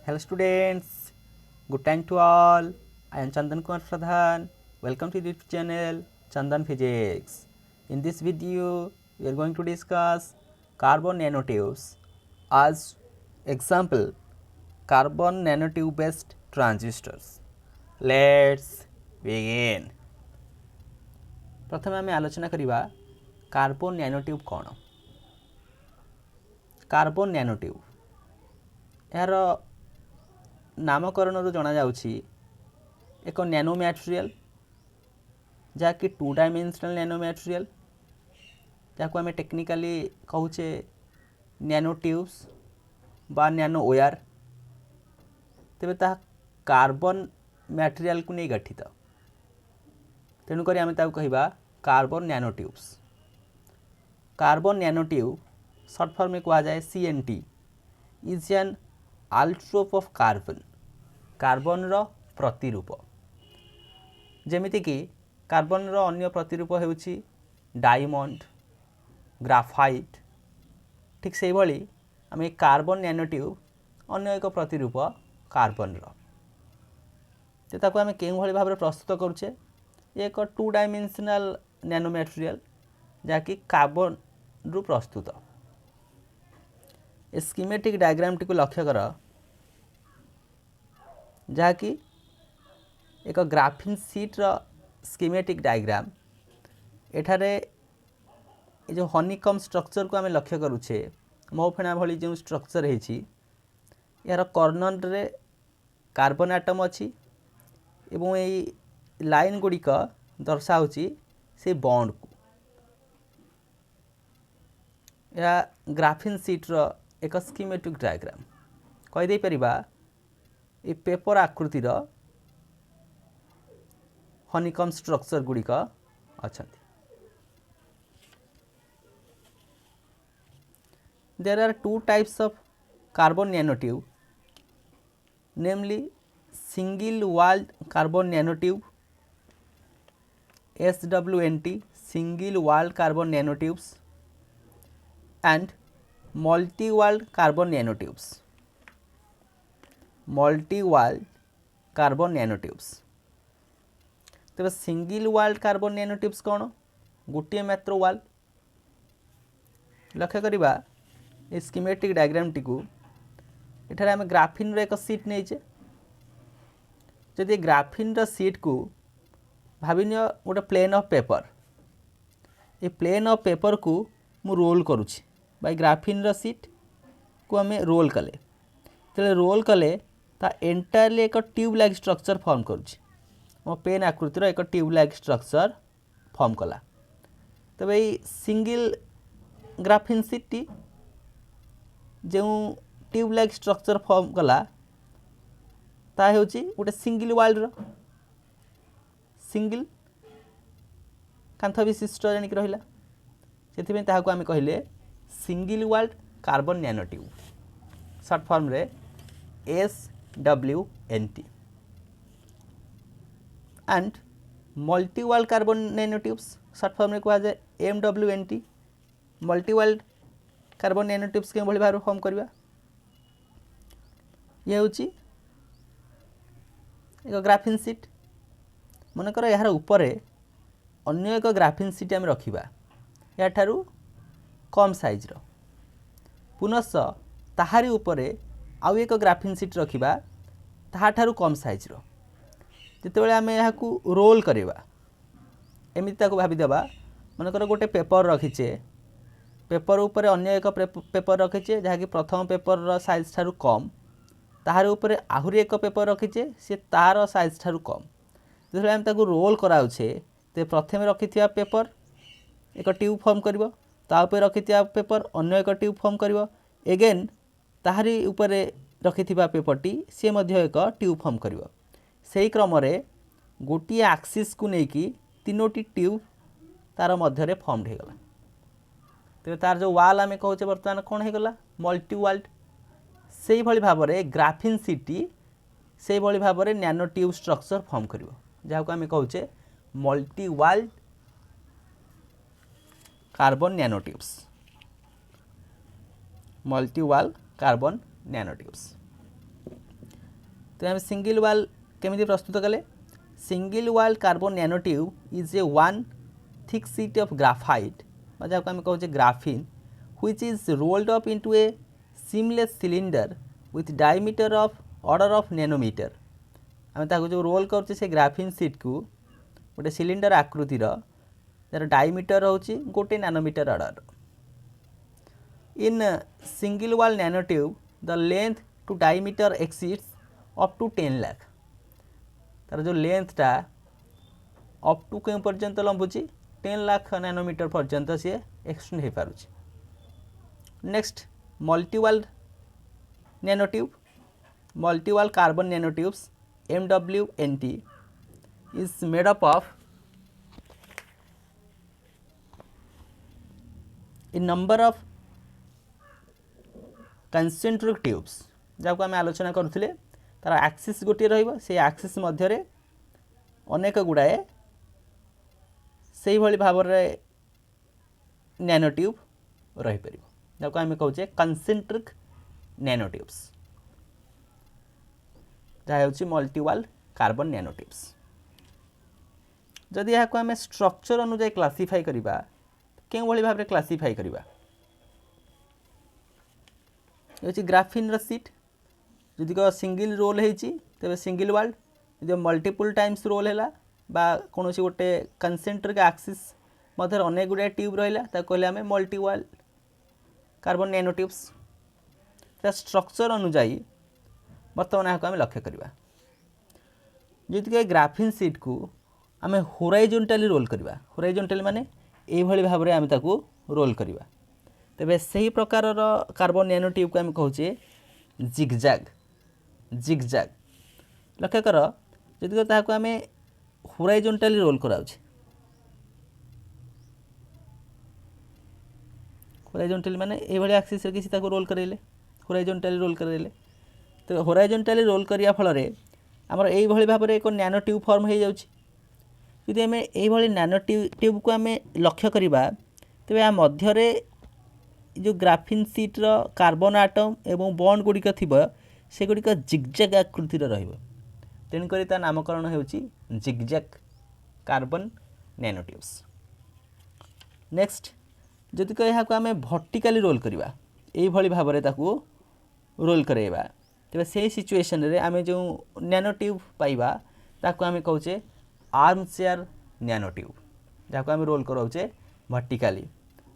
Hello students, good time to all. I am Chandan Kumar Pradhan. Welcome to the channel Chandan Physics. In this video, we are going to discuss carbon nanotubes. As example, carbon nanotube based transistors. Let's begin. प्रथमे आम आलोचना करिबा carbon nanotube कौन। Carbon nanotube यार नामकरण जना जाउछि एक nano material जहाँकि 2 डायमेंशनल नैनो मटेरियल जहाँ आम टेक्निकाली कहूचे नैनो ट्यूब्स बा नैनो वायर तेबे ता कार्बन मटेरियल को नहीं गठित तेणुक आम कहवा carbon nano tubes. Carbon nano tube short form में कहा जाए CNT is an allotrope of carbon carbon रो प्रतिरूप जेमिति कि कार्बन रो अन्य प्रतिरूप हेउछि डायमंड ग्राफाइट ठीक से भली आम कार्बन नैनोट्यूब अन्य एक प्रतिरूप कार्बन रो ताको आम केउ भली भाव प्रस्तुत करुचे एक 2 डायमेंशनल नैनो मटेरियल जहाँकि कार्बन रु प्रस्तुत। स्कीमेटिक डायग्राम टी को लक्ष्य कर जहाँकि एक ग्राफिन सीट रो स्कीमेटिक डायग्राम एठारे जो हनीकम स्ट्रक्चर को आम लक्ष्य करुचे मो फेणा भली जो स्ट्रक्चर है यार कॉर्नर रे कार्बन एटम अच्छी एवं यही लाइन गुड़िक दर्शाऊँगी से बॉन्ड को या ग्राफिन सीट रो एक स्कीमेटिक डायग्राम कहीदे परिबा ये पेपर आकृतिर हनीकम स्ट्रक्चर गुड़िक अच्छा। There are 2 types of carbon nanotube namely single walled carbon nanotube SWNT single walled carbon nanotubes and multi walled carbon nanotubes Tej single walled carbon nanotubes कौन गोटे मात्र वाल लक्ष्य करिबा ए स्कीमेटिक डायग्राम टी को एठारे आम ग्राफिन रो एक सीट नहींचे जदि ग्राफिन रो सीट को भाविन गोटे प्लेन ऑफ पेपर ये प्लेन ऑफ पेपर को मु रोल करुछि बाय ग्राफिन रो सीट को आम रोल कले तेरे रोल कले ता एंटायरली एक ट्यूब लाइक स्ट्रक्चर फॉर्म करुछि मो पेन आकृतिर एक ट्यूब लाइक स्ट्रक्चर फॉर्म कला तब ये सिंगल ग्राफिन सीट टी जो ट्यूब लाइक स्ट्रक्चर फॉर्म कला ता हेउछि गोटे सिंगल वाल्ड रो सिंगल कांथ विशिष्ट जानिक रहिला से आम कहले single walled carbon nanotube short form रे SWNT and multi walled carbon nanotubes short form रे कहा जाए MWNT multi walled carbon nanotubes के भली भाव फॉर्म करबा ये होची एक ग्राफिन सीट मनकर यार उपरे अन्य एक ग्राफिन सीट आम रखा या ठारू कम साइज रो पुनश्च ताहारी उपरे आउ एक ग्राफिन सीट रखा ताहा ठारू कम साइज रो जितेबाला आम यहाँ रोल करवा एमती भावीदेवा मनकर गोटे पेपर रखीचे पेपर उपरे अन्य एक पेपर रखीचे जहाँकि प्रथम पेपर रो साइज ठारू कम ताहार उपरे आहुरी एक पेपर रखीचे सी तार साइज ठारू कम जो आम ताकू रोल कराउछे तो प्रथम रखिथिया पेपर एक ट्यूब फॉर्म करिवो ताउपर रखिथिया पेपर अन्य एक ट्यूब फॉर्म करिवो एगेन ताहारी उपरे रखिथिबा पेपरटी से मध्य एक ट्यूब फॉर्म करिवो सेही क्रम रे गोटी एक्सिस को लेकी तीनोटी ट्यूब तार मध्य रे फॉर्म हो गला तो तार जो वाल आम कहूचे बर्तमान कौन हो गला मल्टी वाल्ड से भली भाव रे ग्राफिन सीटी से भली भाव रे नैनो ट्यूब स्ट्रक्चर फॉर्म करिवो जहाँ को आम कहूचे multi walled carbon nanotubes multi walled carbon nanotubes. तो आम सिंगल वाल केमी प्रस्तुत कले single wall carbon nano tube is a one thick sheet of graphite जहाँ आम कहे graphene which is rolled up into a seamless cylinder with diameter of order of nanometre आम ताको जो रोल करछे से ग्राफिन सीट को गोटे सिलिंडर आकृतिर जार डायमीटर होची गोटे nanometre order in single wall nano tube the length to diameter exceeds up to 10 lakh तार जो लेंथटा अप टू क्यों पर्यंत लंबुची 10 लाख नैनोमीटर पर्यंत सी एक्सटेंड हो पारुची। Next multiwall nano tube multiwall carbon nano tubes MWNT is made up of a number of concentric tubes जहाँ को आम आलोचना करुले तार एक्सिस गोटे रही एक्सिस मध्य अनेक गुड़ाए से भाई भाव नैनो ट्यूब रही पार जहाँ को आम कहे कंसेंट्रिक नैनो ट्यूब्स जहाँ हूँ मल्टीवाल कार्बन नैनो ट्यूब्स। जदि यहाँ आम स्ट्रक्चर अनुसार क्लासीफाई करवा क्यों भाव में क्लासीफाई करवा ग्राफिन सीट जदि सिंगल रोल होती तेज सिंगल वाल्ड जो मल्टीपल टाइम्स रोल है कौन गोटे कंसेंट्रिक एक्सिस मध्य अनेक गुड़ाए ट्यूब रहा कहले आम मल्टीवाल कार्बन नैनो ट्यूब्स स्ट्रक्चर अनुजाई बर्तमान यहाँ आम लक्ष्य करवा जी ग्राफिन सीट को आम होराइजोंटाली रोल करवा होराइजोंटाली माने यही भाव में आम ताकू रोल करवा तेबे सही प्रकार कार्बन नैनो ट्यूब को आम कहे जिगजैग जिगजैग लक्ष्य कर जी ताकू आम होराइजोंटाली रोल कराउछे होराइजोंटाली माने यही एक्सिस किसी ताकू रोल करेले होराइजोंटाली रोल करेले तो होराइजोंटाली रोल करिया फल आमर यही भाव में एक नैनो ट्यूब फॉर्म हो जाउछि। आम यही नैनो ट्यूब को आम लक्ष्य करवा तेज आ मध्य जो ग्राफिन सीट्र कार्बन आटम एवं बॉन्ड गुड़िक थी से गुड़िक जिगजैग आकृतिर तेणुक तार नामकरण होउछि zigzag carbon nano tubes. Next जदि यहाँ आम वर्टिकली रोल करवा यही भाव में ताकू रोल करवा तेज से सिचुएशन रे आम जो नैनो ट्यूब पाइबा ताकू आम कहे आर्म चेयर नैनो ट्यूब जहाँ आम रोल कराऊे वर्टिकली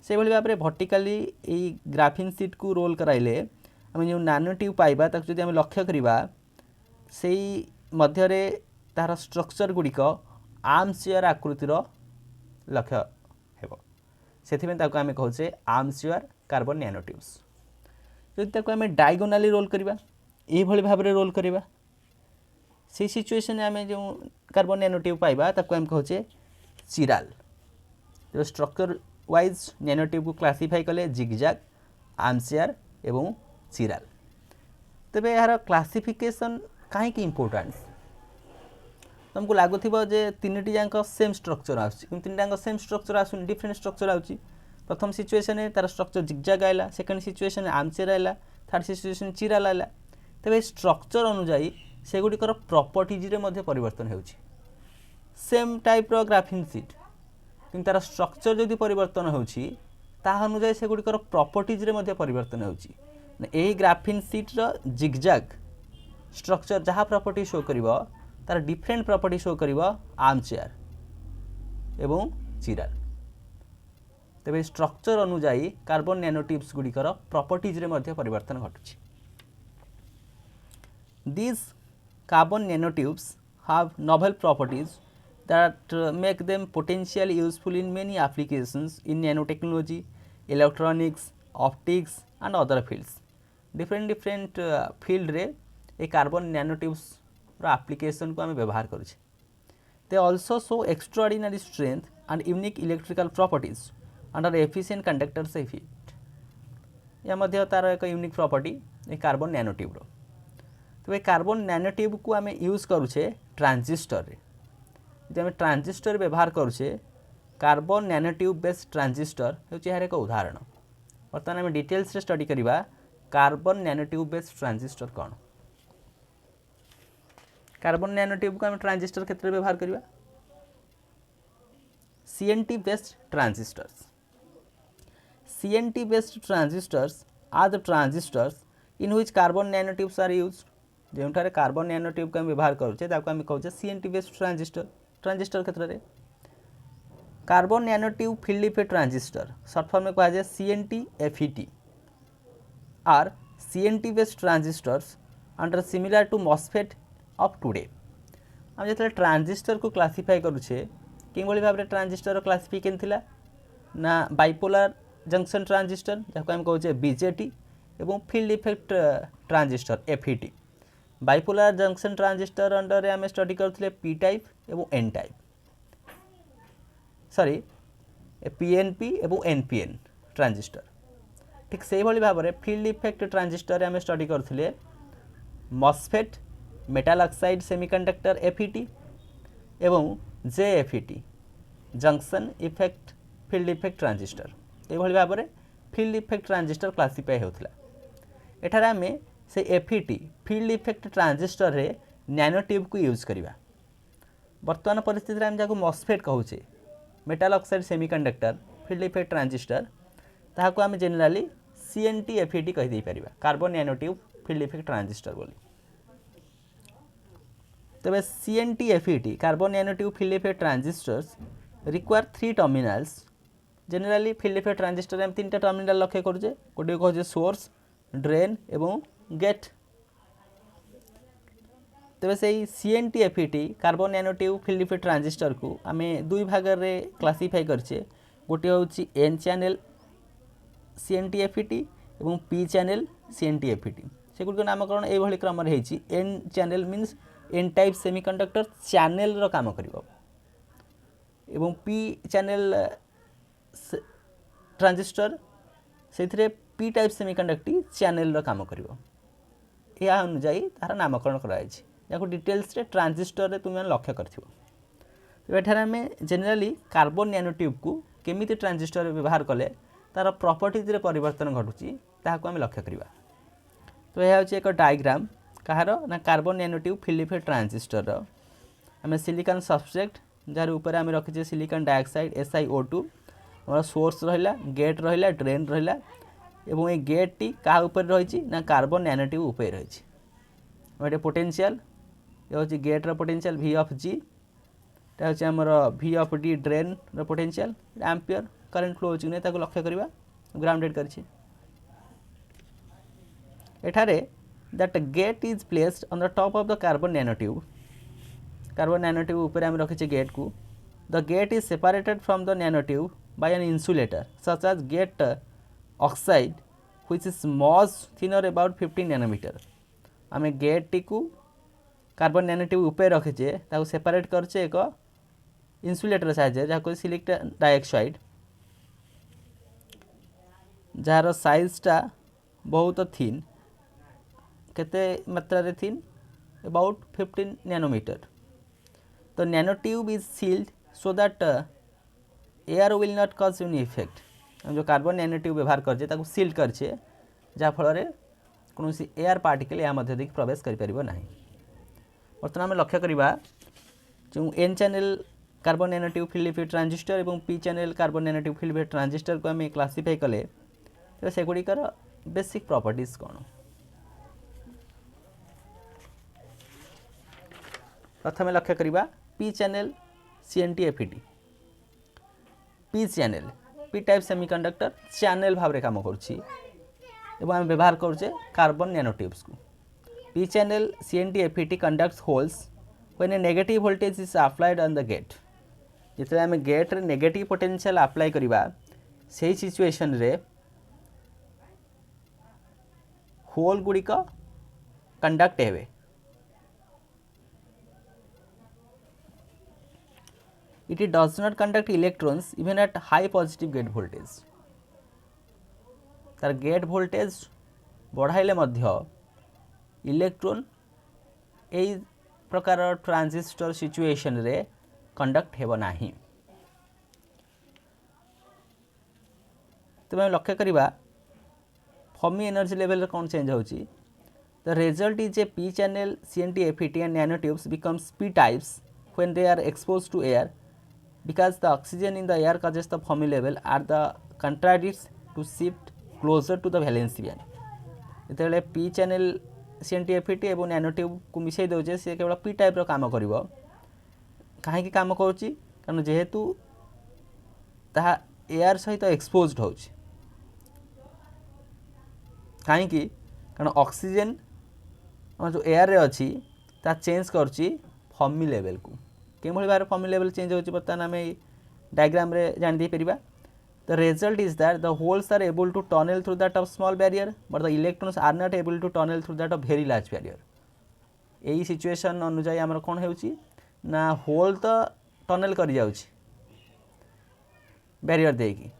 से भाव में वर्टिकली यही ग्राफिन सीट को रोल कराइले आम जो नैनो ट्यूब पाइबा ताकू जदि आम लक्ष्य करवा से मध्य तार स्ट्रक्चर गुड़िक आर्म चेयर आकृतिर लक्ष्य हेब से आम कहे arm chair carbon nano tubes. जदि आम डायगोनाली रोल करवा यही भाव में रोल करवा से सिचुएशन आम जो कार्बन नैनो ट्यूब पाइबा ताकू आम कहे चिराल जो स्ट्रक्चर वाइज नैनो ट्यूब को क्लासीफाई कले जिगजैग आर्मचेयर एवं चिराल। तेबे यार क्लासिफिकेशन कहीं इम्पोर्टेंस तुमको लगुव जे तीन जाक सेम स्ट्रक्चर आसम सेम स्ट्रक्चर आसुन डिफरेंट स्ट्रक्चर आउची प्रथम सिचुएशन तार स्ट्रक्चर जिगजैग आइला सेकेंड सिचुएशन आर्मचेयर आइला थर्ड सिचुएशन चिराल आइला तेबे स्ट्रक्चर अनुजाई से गुड़िकर प्रॉपर्टीज रे परिवर्तन होउची सेम टाइप रो ग्राफिन सीट कि तार स्ट्रक्चर जदि परिवर्तन होउची ताहा अनुजाई से गुड़िकर प्रॉपर्टीज रे परिवर्तन होउची यही ग्राफिन सीट रो जिगजैग स्ट्रक्चर जहाँ प्रॉपर्टी शो करिवो तार डिफरेंट प्रॉपर्टी शो करिवो आर्मचेयर एवं चिराल। तेबे स्ट्रक्चर अनुजाई कार्बन नैनो ट्यूब्स गुड़िकर प्रॉपर्टीज रे परिवर्तन घटुची। These carbon nanotubes have novel properties that make them potentially useful in many applications in nanotechnology, electronics, optics and other fields. Different field रे ये carbon nanotubes रो application को आम व्यवहार करुछे। They also show extraordinary strength and unique electrical properties and are efficient conductors of heat. या मध्य तार एक unique property ये carbon nanotube रो। तो ये कार्बन नैनो ट्यूब को आम यूज करुचे ट्रांजिस्टर रे जो आम ट्रांजिस्टर व्यवहार करुचे कार्बन नैनो ट्यूब बेस्ड ट्रांजिस्टर होची यार एक उदाहरण। बर्तमान आम डिटेल्स रे स्टडी करवा carbon nano tube based transistor कौन। कार्बन नैनो ट्यूब को आम ट्रांजिस्टर क्षेत्र में व्यवहार करवा CNT based transistors. CNT based transistors are the transistors in which carbon nanotubes are used. जोठारे कार्बन नैनो ट्यूब को व्यवहार करुचे आम कहे CNT बेस्ड ट्रांजिस्टर ट्रांजिस्टर क्षेत्र में carbon nano tube field effect transistor short form में कहा जाए CNT FET or CNT based transistors and are similar to MOSFET of today. हम जो ट्रांजिस्टर को क्लासीफाई करुचे कि भाव में ट्रांजिस्टर क्लासिफिकेशन थिला ना बाइपोलर जंक्शन ट्रांजिस्टर जहाँ आम कहे BJT एवं field effect transistor FET. Bipolar junction transistor under आम स्टडी करते P टाइप एवं N टाइप सॉरी PNP एवं NPN ट्रांजिस्टर. ठीक से भाव में फील्ड इफेक्ट ट्रांजिस्टर आम स्टडी करते MOSFET metal oxide semiconductor FET एवं JFET junction effect field effect transistor. ये भाव में फील्ड इफेक्ट ट्रांजिस्टर क्लासीफाई होता. एठार आम से FET फील्ड इफेक्ट ट्रांजिस्टर रे नैनो ट्यूब को यूज करवा. वर्तमान परिस्थिति में जहाँ MOSFET कहूचे metal oxide semiconductor field effect transistor ताको आम जेनेराली CNT FET कहीदे पारिबा carbon nano tube field effect transistor बोली. तबे CNT FET carbon nano tube field effect transistors require 3 terminals. Generally field effect transistor आम 3टा टर्मिनाल लक्ष्य करुचे गोटे कहे सोर्स ड्रेन एवं गेट. तेरे से CNT FET carbon nano tube field effect transistor को आम दुई भाग में क्लासीफाई करछे. गोटे हूँ N चैनल CNT FET एवं P चैनल CNT FET. से गुड नामकरण ये क्रम रही. N channel means N type semiconductor channel रो काम करिवो एवं P चैनल ट्रांजिस्टर से P टाइप सेमीकंडक्टर चैनल रो काम करिवो. या अनुजाई तार नामकरण कराई जहाँ डिटेल्स रे ट्रांजिस्टर रे तुम लक्ष्य करथिबो. तो एठार आम जेनेराली कार्बन नैनो ट्यूब को केमिति ट्रांजिस्टर व्यवहार कले तार प्रॉपर्टीज रे परिवर्तन घटुची ताहाको आम लक्ष्य करिवा. तो यह हूँ एक डायग्राम कहार ना carbon nano tube field effect transistor आम सिलिकॉन सब्सट्रेट जार ऊपर आम रखीचे सिलिकॉन डाइऑक्साइड SiO2 हमारा सोर्स रहा गेट रहा ड्रेन रहा एवं ये गेट टी क्या ऊपर रही ना कार्बन नैनो ट्यूब ऊपर रही. गोटे पोटेंशियल ये हूँ गेट्र पोटेंशियल V ऑफ G हूँ आमर V of D drain potential ampere current flow होची नहीं लक्ष्य करवा ग्राउंडेड करछि. एठारे that gate is placed on the top of the carbon nano tube. Carbon nano tube ऊपर आम रखीचे गेट को. The gate is separated from the nano tube by an insulator such as gate oxide which is much thinner about 15 nanometer. आम gate T को carbon nano tube ऊपर रखीचे ताको separate करछे एक इंसुलेटर साहाय्य जहाँ सिलिकॉन डाइऑक्साइड जार साइजटा बहुत thin केते मात्रा रे थिन अबाउट 15 नैनोमीटर. तो nano tube is sealed so that air will not cause any effect. हम जो कार्बन नैनो ट्यूब व्यवहार करछे सील्ड करछे जहाँ फल कौन एयर पार्टिकल या मध्य देख प्रवेश करें ना. बर्तमान आम लक्ष्य करवा जो N channel carbon nano tube field effect transistor और P channel carbon nano tube field effect transistor को आम क्लासीफाई कले तो सेगुड़िकर बेसिक प्रॉपर्टीज कौन. प्रथम लक्ष्य करवा P channel CNT FET. P channel P type semiconductor channel भाव में काम करुच्ची एवं आम व्यवहार करुचे कार्बन नैनो ट्यूब्स को. P channel CNT FET conducts holes when a negative voltage is applied on the gate. जिते आम गेट रे नेगेटिव पोटेंशियल अप्लाई करवा से सिचुएशन रे होल गुड़िक कंडक्ट हेबे. It does not conduct electrons even at high positive gate voltage. तार gate voltage बढ़ाइले मध्य electron यही प्रकार ट्रांजिस्टर सिचुएशन रे कंडक्ट हेब नाही. तेज लक्ष्य करवा फर्मी एनर्जी लेवल कौन चेंज होची The result is a P channel CNT FET and nanotubes becomes P types when they are exposed to air, because the oxygen in the air causes the Fermi level at the contradict to shift closer to the valence band. ଯେତେବେଳେ P channel CNT FET ଏବଂ nanotube को मिसई दौचे सी केवल P type काम कर कहीं काम करुच्ची कारण जेहेतु ताहा एयर सहित एक्सपोज्ड हो कहीं कारण ऑक्सीजन जो एयर रे अच्छी ता चेंज करुच्ची फर्मी लेवल को के भाव फर्मी लेवल चेंज होची बर्तमान आम डायग्राम रे जान दे परिबा. The result is that the holes are able to tunnel through that of small barrier, but the electrons are not able to tunnel through that of very large barrier. यही situation अनुजाई आमर कौन होउची ना whole तो tunnel कर जाउची barrier देकी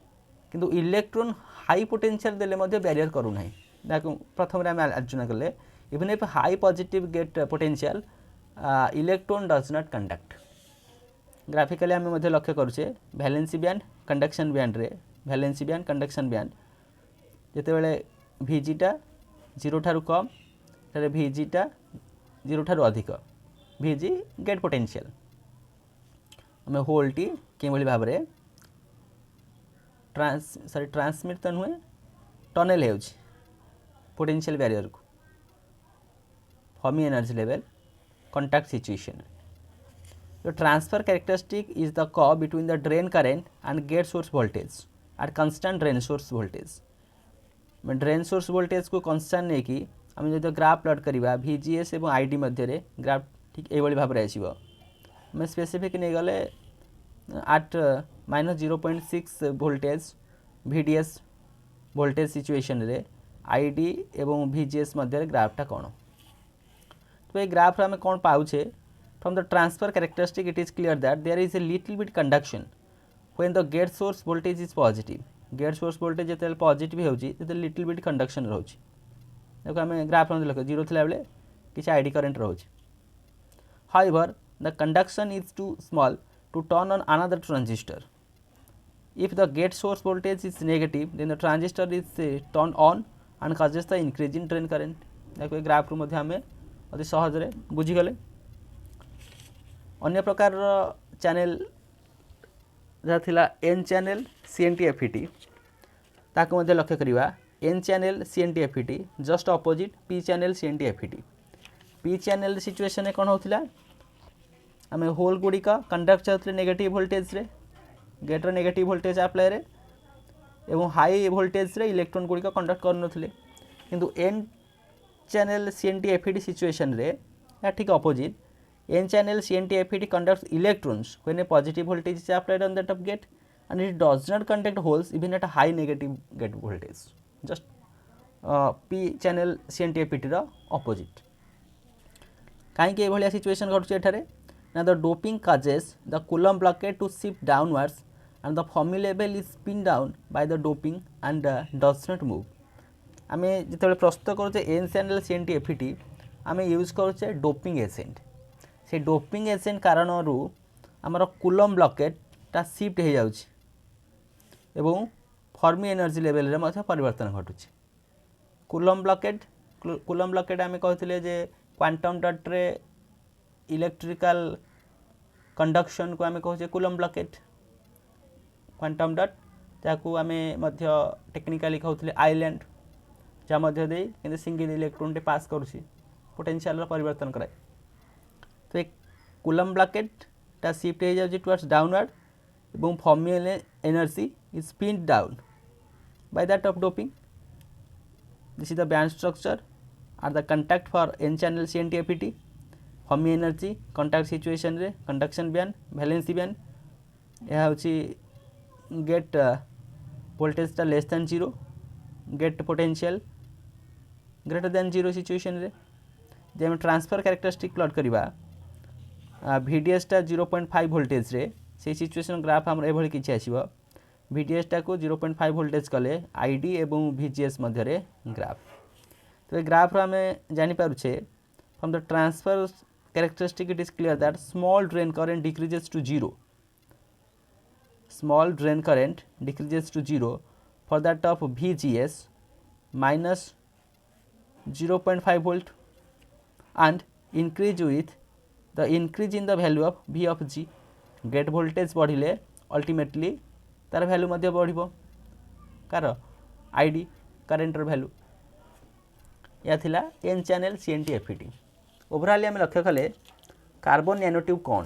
किंतु electron high potential देले मध्ये बैरियर करू नाही. देखो प्रथम रे हम आलोचना करले even if high positive gate potential electron does not conduct. Graphically आम मध्य लक्ष्य करुचे वैलेंसी बैंड कंडक्शन बैंड रे वैलेंसी बैंड कंडक्शन बैंड जितेबाला VGटा 0 ठारू कम तारे VGटा 0 ठारू अधिक VG गेट पोटेंशियल आम होलटी के भाव में ट्रांसमिट तो नुहे टनेल हो पोटेंशियल बैरियर को Fermi energy level contact situation. The transfer characteristic is the curve between the drain current and gate source voltage at constant drain source voltage. मैं drain source voltage को constant नहीं कि आम जो graph plot करवा VGS और ID मध्य graph ठीक ये भाव में आसो मैं स्पेसिफिक नहीं गले at -0.6 voltage VDS voltage situation रे ID एवं VGS मध्य ग्राफटा कौन. तो ये ग्राफ आम कौन पाचे from the transfer characteristic it is clear that there is a little bit conduction when the gate source voltage is positive. Gate source voltage जेते positive होची तेते लिटिल बिट कंडक्शन रहउची. देखो हमें ग्राफ में लिख 0 थिला बेले किछ आईडी करंट रहउची. However the conduction is too small to turn on another transistor. If the gate source voltage is negative then the transistor is turned on and causes the increase in drain current. देखो graph रो मध्ये हमें अति सहज रे बुझी गले. अन्य प्रकार चैनल जहाँ थिला N चैनल CNT FET ताको मध्ये लक्ष्य करिवा N channel CNT FET just opposite P channel CNT FET. P channel situation में कौन होतिला आम होल गुड़िक कंडक्ट चाहते नेगेटिव वोल्टेज रे गेटर नेगेटिव वोल्टेज अप्लाई रे एवं हाई वोल्टेज रे इलेक्ट्रॉन गुड़िक कंडक्ट करनथिले किंतु N channel CNT FET situation रे या ठीक opposite. N channel CNT FET conducts electrons when a positive voltage is applied on that of gate and it does not conduct holes even at a high negative gate voltage. Just P channel CNT FET row opposite. कहीं ये भाया situation घटुचे एठारे ना the doping causes the Coulomb blockade to shift downwards and the Fermi level is pinned down by the doping and does not move. आमे जितेबाला प्रस्तुत करुचे N channel CNT FET आमे use करुचे doping agent. से doping agent कारण आमर coulomb ब्लॉकेटा shift हो जाउछि एवं फर्मी एनर्जी लेवल रे मध्य परिवर्तन घटुछि. कूलम ब्लॉकेट आम कहते जे क्वांटम डट रे इलेक्ट्रिकल कंडक्शन को आम कहे कूलम ब्लॉकेट क्वांटम डट ताकू आम टेक्निकाली कहते आइलैंड जहाँ मध्य दे सिंगल इलेक्ट्रॉन टे पास करुछि पोटेंशियल परिवर्तन कराए. तो एक कूलम ब्लॉकेट टा शिफ्ट हो जाए टुवर्ड्स डाउनवर्ड एवं Fermi energy is pinned down by that of doping. This is the band structure आर the contact for N channel CNT FET. Fermi energy contact situation रे कंडक्शन बैंड वैलेंसी बैंड यह होची gate voltage टा less than 0 gate potential greater than 0 situation रे जे हम transfer characteristic plot करबा VDS टा 0.5 वोल्टेज रे से सिचुएशन ग्राफ हमर एभली किछि आसीबो. VDS टा को 0.5 वोल्टेज कले ID एवं VGS मध्य रे ग्राफ. तो ग्राफ रो हमें जानि पारुछे from the transfer characteristic it is clear that small drain current decreases to 0. Small drain current decreases to 0 for that of VGS minus 0.5 volt and increase with the increase in the value of V of G. Gate voltage बढ़िले ultimately तार value मध्य बढ़िबो कार ID करेन्टर value या थिला N channel CNT FET overall आम लक्ष्य कले कार्बन नैनो ट्यूब कौन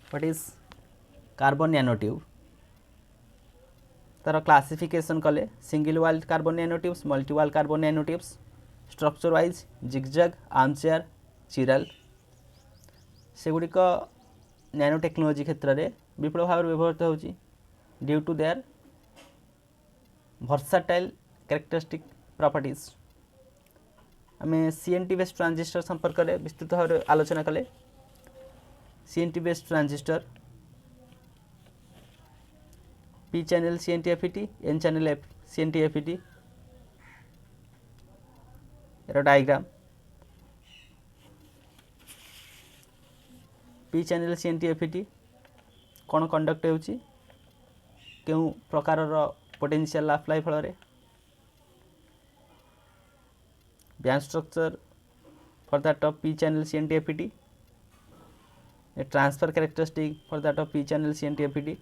what is carbon nano tube तार क्लासिफिकेशन कले single wall carbon nano tubes multi wall carbon nano tubes structure wise zigzag armchair chiral सेगुड़िक नैनो टेक्नोलोजी क्षेत्र में विपुल भाव व्यवहृत होची due to their versatile characteristic properties आम सीएनटी बेस्ड ट्रांजिस्टर संपर्क में विस्तृत भाव आलोचना कले CNT based transistor P channel CNT FET N channel CNT FET diagram P channel CNT FET कौन कंडक्ट होची क्यों प्रकार पोटेंशियल अप्लाई फल band structure for that of P channel CNT FET transfer characteristic for that of P channel CNT FET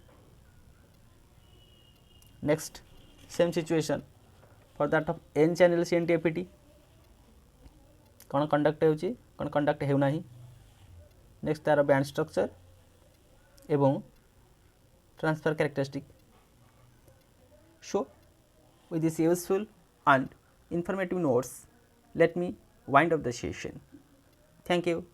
next same situation for that of N channel CNT FET कौन conduct होची कौन conduct हो नाही next तार band structure एवं transfer characteristic so with this useful and informative notes let me wind up the session. Thank you.